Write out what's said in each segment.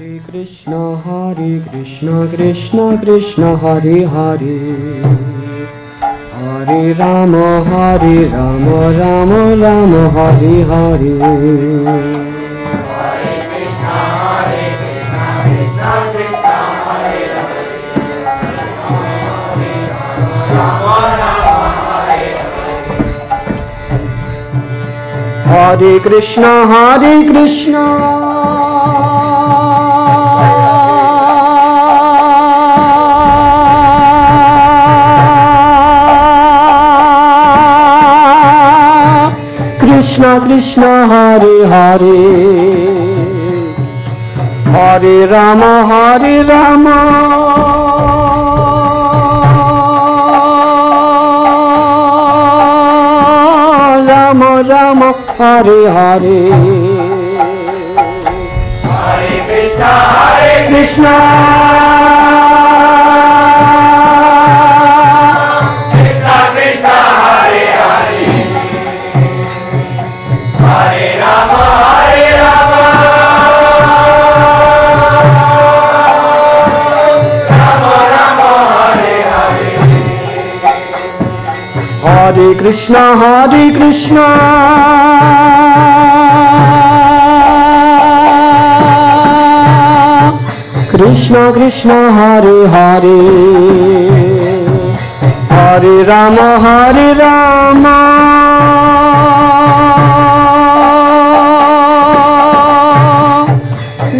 Krishna Krishna Krishna Hare Hare Hare Rama Rama Rama Hare Hare Hare Krishna Krishna Krishna Hare Hare Hare Rama Rama Rama Hare Hare Hare Krishna Krishna Krishna Hare Hare Hare Rama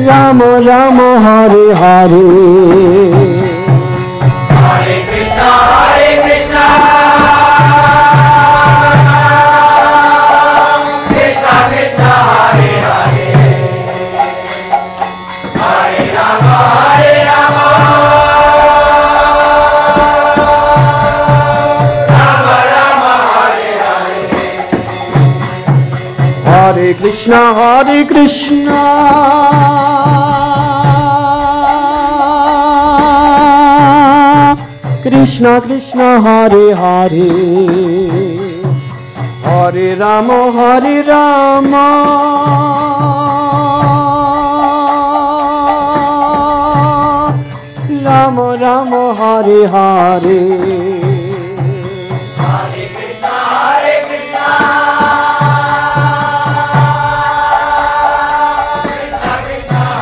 Rama Rama Hare Hare Hare Krishna Krishna Krishna Hare Hare Hare Rama Rama Rama Hare Hare Hare Krishna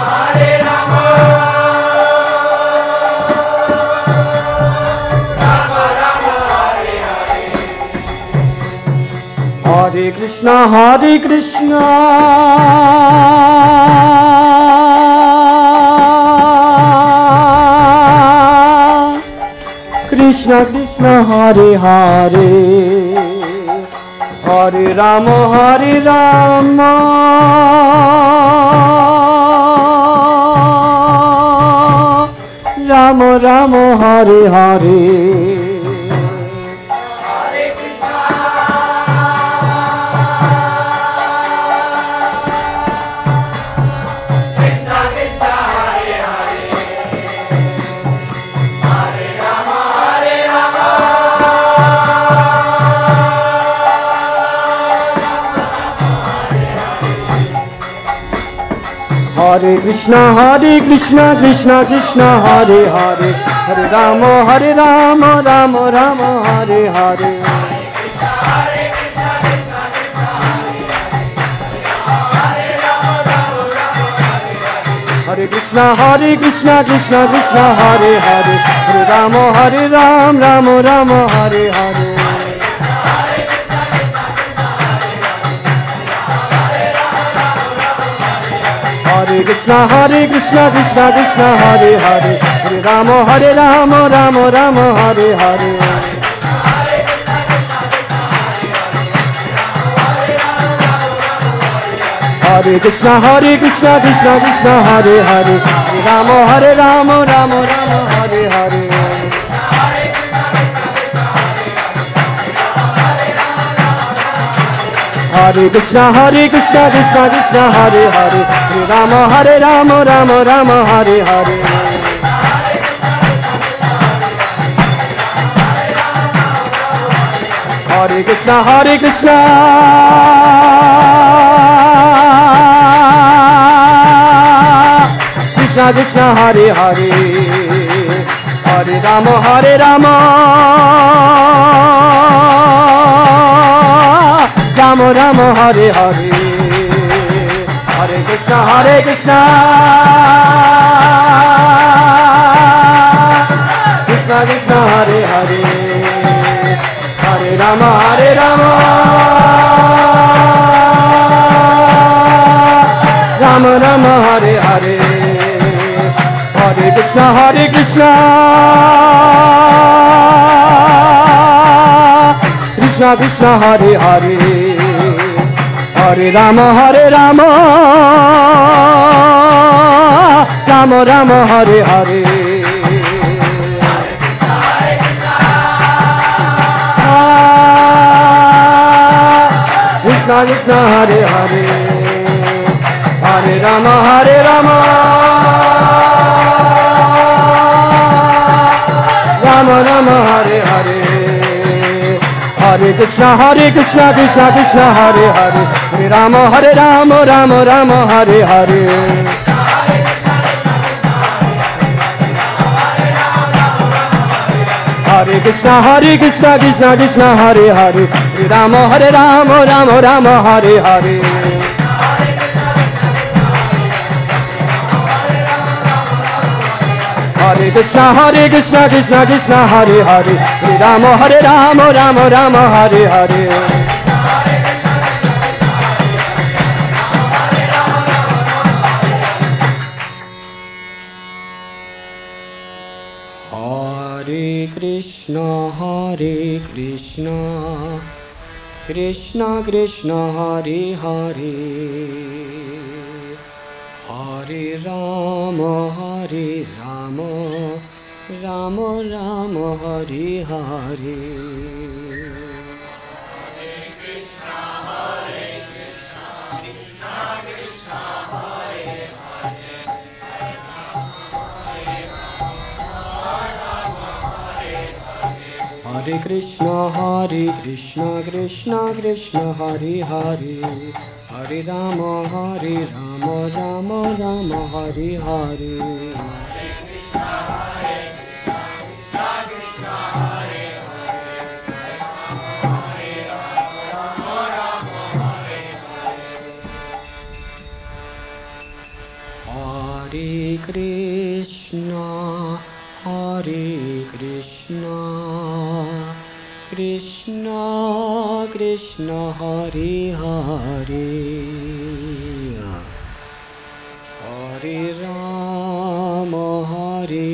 Krishna Krishna Hare Hare Hare Rama Rama Rama Hare Hare Hare Krishna Krishna Krishna Hare Hare Hare Rama Rama Rama Hare Hare Hare Krishna Krishna Krishna Hare Hare Hare Rama Rama Rama Hare Hare Hare Krishna Krishna Krishna Hare Hare Hare Rama Rama Rama Hare Hare Hare Krishna Krishna Krishna Hare Hare Hare Rama Rama Rama Hare Hare Hare Krishna Krishna Krishna Hare Hare Hare Rama Rama Rama Hare Hare Hare Krishna Krishna Hare Hare Hare Rama Rama Rama Hare Hare Hare Krishna Krishna Hare Hare Hare Rama Rama Rama Hare Hare Hare Krishna Krishna Hare Hare Hare Rama Rama Rama Hare Hare Hare Krishna, Hare Krishna. Krishna Krishna, Hare Hare. Hare Rama, Hare Rama. Rama Rama, Hare Hare. Hare Krishna, Hare Krishna. Krishna Krishna, Hare Hare. Hare Rama, Hare Rama. Rama Rama, Hare Hare. Hare Krishna, Hare Krishna. Krishna Krishna, Hare Hare. Hare Rama, Hare Rama. Rama Rama, Hare Hare. Krishna Krishna, Hare Hare. Hare Rama, Hare Rama. Rama Rama, Hare Hare. Hare Krishna, Hare Krishna, Krishna Krishna, Hare Hare. Hare Rama, Hare Rama, Rama Rama, Hare Hare. Hare Krishna, Hare Krishna, Krishna Krishna, Hare Hare. Hare Rama, Hare Rama, Rama Rama, Hare Hare. Hare Krishna, Hare Krishna, Krishna Krishna, Hare Hare. Hare Rama, Hare Rama, Rama Rama, Hare Hare. Hare Krishna, Hare Krishna, Krishna Krishna, Hare Hare. Hare Rama, Hare Rama, Rama Rama, Hare Hare. Hare Krishna, Hare Krishna, Krishna Krishna, Hare Hare. Hare Rama, Hare Rama, Rama Rama, Hare Hare. Hare Krishna, Hare Krishna, Krishna Krishna, Hare Hare. Hare Rama, Hare